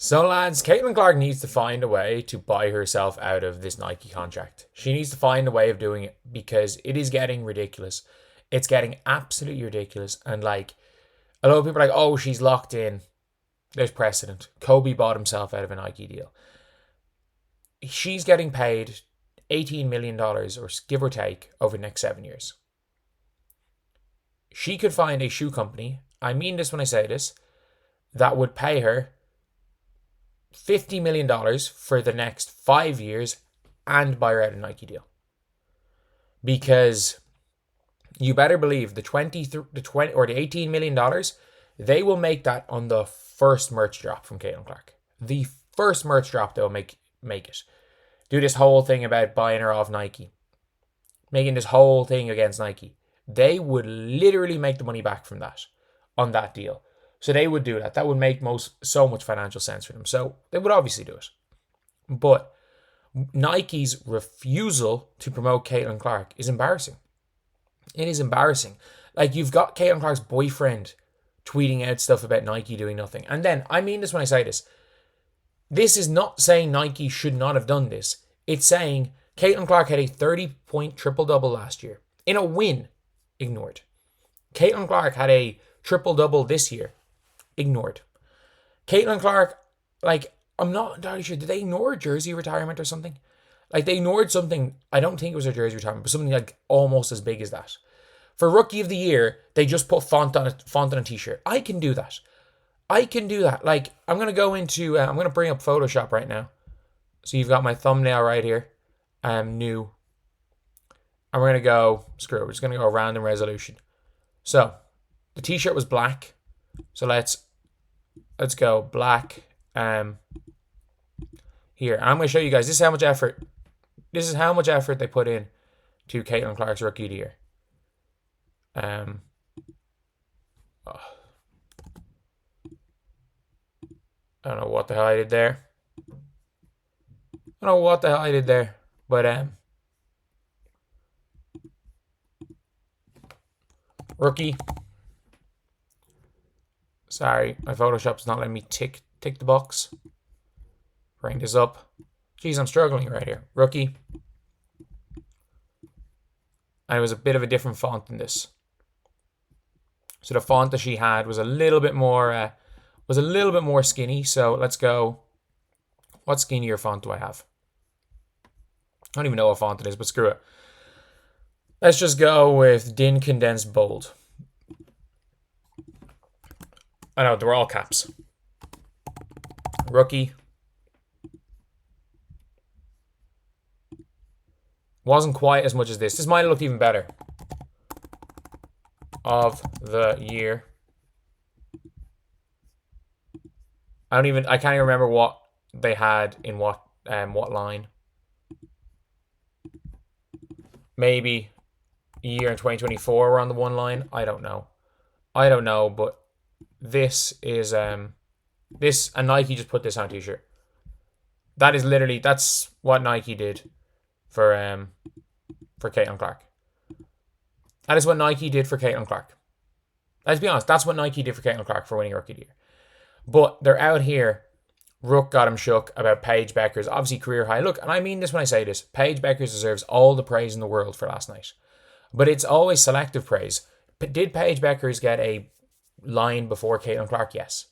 So, lads, Caitlin Clark needs to find a way to buy herself out of this Nike contract. She needs to find a way of doing it because it is getting ridiculous. It's getting absolutely ridiculous. And, like, a lot of people are like, oh, she's locked in. There's precedent. Kobe bought himself out of a Nike deal. She's getting paid $18 million, or give or take, over the next 7 years. She could find a shoe company, I mean this when I say this, that would pay her $50 million for the next 5 years and buy her out a Nike deal. Because you better believe the $18 million, they will make that on the first merch drop from Caitlin Clark. The first merch drop they'll make it. Do this whole thing about buying her off Nike. Making this whole thing against Nike. They would literally make the money back from that on that deal. So they would do that. That would make so much financial sense for them. So they would obviously do it. But Nike's refusal to promote Caitlin Clark is embarrassing. It is embarrassing. Like, you've got Caitlin Clark's boyfriend tweeting out stuff about Nike doing nothing. And then, I mean this when I say this. This is not saying Nike should not have done this. It's saying Caitlin Clark had a 30-point triple-double last year. In a win, ignored. Caitlin Clark had a triple-double this year. Ignored. Caitlin Clark, like, I'm not entirely sure. Did they ignore a jersey retirement or something? Like, they ignored something. I don't think it was a jersey retirement, but something like almost as big as that. For Rookie of the Year, they just put font on a t-shirt. I can do that. Like, I'm going to go into, I'm going to bring up Photoshop right now. So you've got my thumbnail right here. New. And we're going to go, screw it, we're just going to go random resolution. So, the t-shirt was black. So let's go black. Here, I'm going to show you guys. This is how much effort they put in to Caitlin Clark's Rookie of the Year. I don't know what the hell I did there. But Rookie. Sorry, my Photoshop's not letting me tick the box. Bring this up. Jeez, I'm struggling right here. Rookie. And it was a bit of a different font than this. So the font that she had was a little bit more skinny. So let's go. What skinnier font do I have? I don't even know what font it is, but screw it. Let's just go with DIN Condensed Bold. I know, they were all caps. Rookie. Wasn't quite as much as this. This might have looked even better. Of the year. I can't even remember what they had in what line. Maybe a year in 2024 we're on the one line. I don't know, but this is and Nike just put this on a t-shirt. That's what Nike did for Caitlin Clark. That is what Nike did for Caitlin Clark. Let's be honest, that's what Nike did for Caitlin Clark for winning Rookie of the Year. But they're out here. Rook got him shook about Paige Bueckers, obviously career high. Look, and I mean this when I say this, Paige Bueckers deserves all the praise in the world for last night. But it's always selective praise. Did Paige Bueckers get a line before Caitlin Clark? Yes.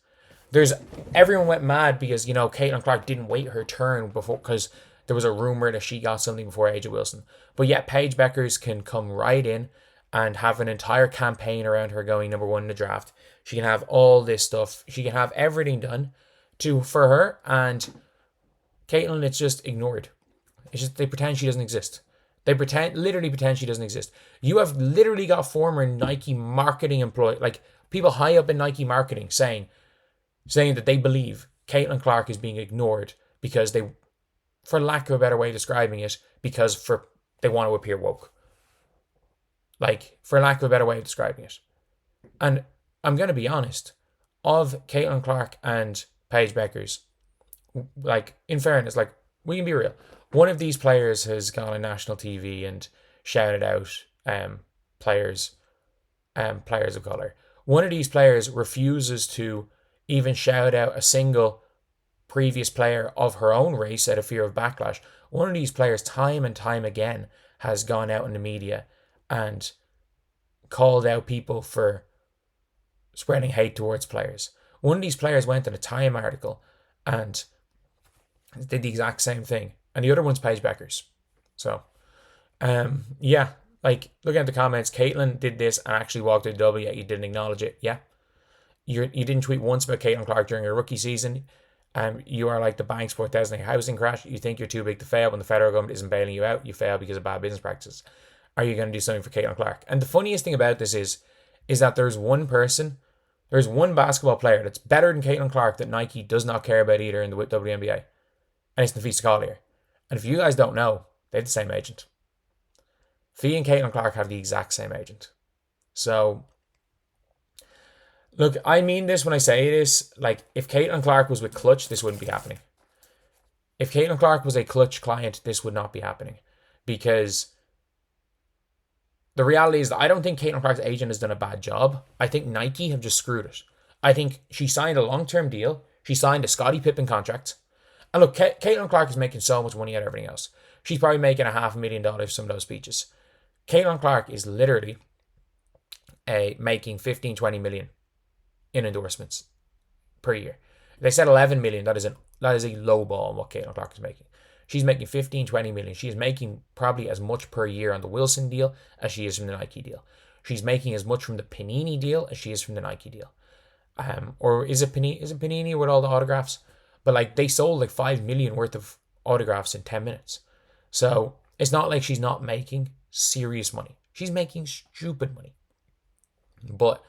Everyone went mad because, Caitlin Clark didn't wait her turn before, because there was a rumor that she got something before AJ Wilson. But yet Paige Bueckers can come right in and have an entire campaign around her going number one in the draft. She can have all this stuff. She can have everything done for her, and Caitlin, it's just ignored. It's just they pretend she doesn't exist. They literally pretend she doesn't exist. You have literally got former Nike marketing employees, like people high up in Nike marketing, saying that they believe Caitlin Clark is being ignored because they, for lack of a better way of describing it, because they want to appear woke. Like, for lack of a better way of describing it. And I'm going to be honest, of Caitlin Clark and Paige Bueckers, like, in fairness, like, we can be real. One of these players has gone on national TV and shouted out players of color. One of these players refuses to even shout out a single previous player of her own race out of fear of backlash. One of these players, time and time again, has gone out in the media and called out people for spreading hate towards players. One of these players went in a Time article and did the exact same thing. And the other one's Paige Bueckers. So, yeah, like, looking at the comments, Caitlin did this and actually walked out the W, yet you didn't acknowledge it. Yeah. You didn't tweet once about Caitlin Clark during her rookie season. You are like the bank's 4,000 housing crash. You think you're too big to fail when the federal government isn't bailing you out. You fail because of bad business practices. Are you going to do something for Caitlin Clark? And the funniest thing about this is that there's one basketball player that's better than Caitlin Clark that Nike does not care about either in the WNBA. And it's Nafisa Collier. And if you guys don't know, they have the same agent. Fee and Caitlin Clark have the exact same agent. So, look, I mean this when I say this. Like, if Caitlin Clark was with Clutch, this wouldn't be happening. If Caitlin Clark was a Clutch client, this would not be happening. Because the reality is that I don't think Caitlin Clark's agent has done a bad job. I think Nike have just screwed it. I think she signed a long-term deal. She signed a Scottie Pippen contract. And look, Caitlin Clark is making so much money out of everything else. She's probably making $500,000 for some of those speeches. Caitlin Clark is literally making 15-20 million in endorsements per year. They said 11 million. That is a low ball on what Caitlin Clark is making. She's making 15-20 million. She is making probably as much per year on the Wilson deal as she is from the Nike deal. She's making as much from the Panini deal as she is from the Nike deal. Or is it Panini with all the autographs? But like, they sold like 5 million worth of autographs in 10 minutes. So it's not like she's not making serious money. She's making stupid money. But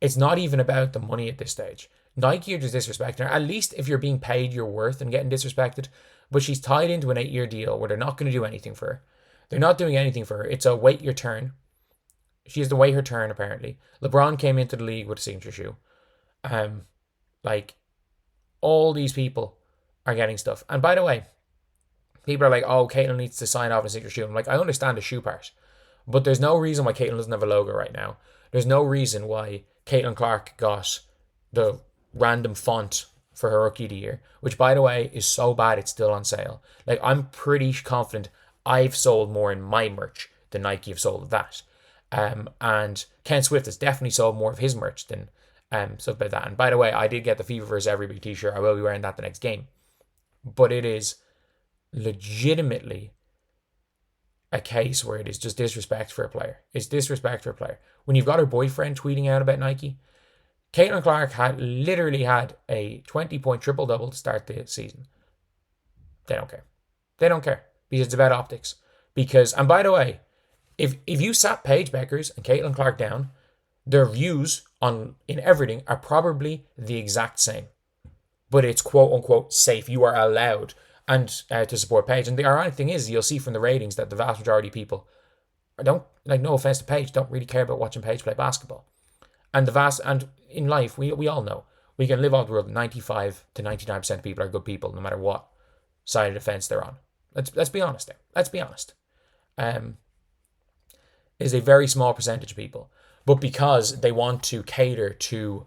it's not even about the money at this stage. Nike are just disrespecting her. At least if you're being paid your worth and getting disrespected. But she's tied into an 8-year deal where they're not going to do anything for her. They're not doing anything for her. It's a wait your turn. She has to wait her turn, apparently. LeBron came into the league with a signature shoe. Like, all these people are getting stuff. And by the way, people are like, oh, Caitlin needs to sign off a signature shoe. I'm like, I understand the shoe part. But there's no reason why Caitlin doesn't have a logo right now. There's no reason why Caitlin Clark got the random font for her rookie of the year, which, by the way, is so bad it's still on sale. Like, I'm pretty confident I've sold more in my merch than Nike have sold of that. And Ken Swift has definitely sold more of his merch than stuff about that. And by the way, I did get the FIFA vs. Every Big t-shirt. I will be wearing that the next game. But it is legitimately a case where it is just disrespect for a player. It's disrespect for a player. When you've got her boyfriend tweeting out about Nike, Caitlin Clark literally had a 20-point triple-double to start the season. They don't care. They don't care because it's about optics. And by the way, if you sat Paige Bueckers and Caitlin Clark down, their views in everything are probably the exact same. But it's quote-unquote safe. You are allowed to support Paige. And the ironic thing is, you'll see from the ratings that the vast majority of people don't, like, no offense to Paige, don't really care about watching Paige play basketball. And in life, we all know, we can live off the world. 95 to 99% of people are good people, no matter what side of the fence they're on. Let's be honest there. Let's be honest. Is a very small percentage of people. But because they want to cater to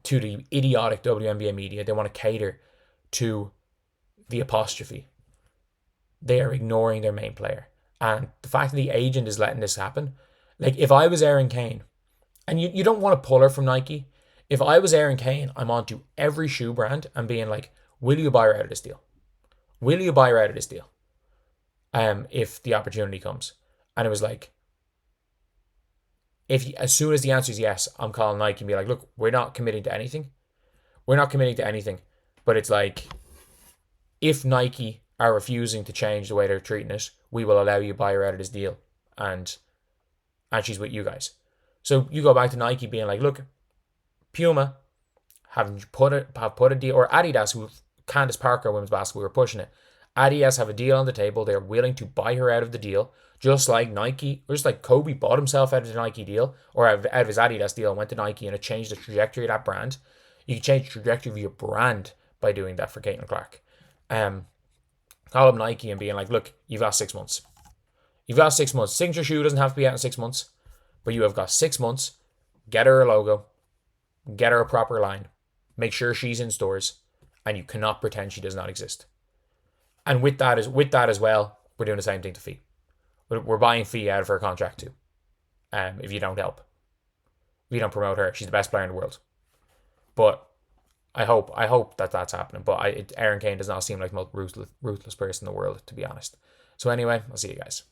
the idiotic WNBA media, they want to cater to the apostrophe. They are ignoring their main player. And the fact that the agent is letting this happen, like, if I was Erin Kane, and you don't want to pull her from Nike. If I was Erin Kane, I'm on to every shoe brand and being like, will you buy her out of this deal? Will you buy her out of this deal? If the opportunity comes. And it was like, as soon as the answer is yes, I'm calling Nike and be like, look, we're not committing to anything. We're not committing to anything. But it's like, if Nike are refusing to change the way they're treating it, we will allow you to buy her out of this deal. And she's with you guys. So you go back to Nike being like, look, Puma have put a deal, or Adidas, who Candace Parker, women's basketball, were pushing it. Adidas have a deal on the table. They're willing to buy her out of the deal, just like Nike, or just like Kobe bought himself out of the Nike deal, or out of his Adidas deal and went to Nike, and it changed the trajectory of that brand. You can change the trajectory of your brand by doing that for Caitlin Clark. Call up Nike and being like, look, you've got 6 months. You've got 6 months. Signature shoe doesn't have to be out in 6 months. But you have got 6 months. Get her a logo. Get her a proper line. Make sure she's in stores. and you cannot pretend she does not exist. And with that as well, we're doing the same thing to Fee. We're buying Fee out of her contract too. If you don't help, if you don't promote her, she's the best player in the world. But I hope that that's happening. But Erin Kane does not seem like the most ruthless person in the world, to be honest. So anyway, I'll see you guys.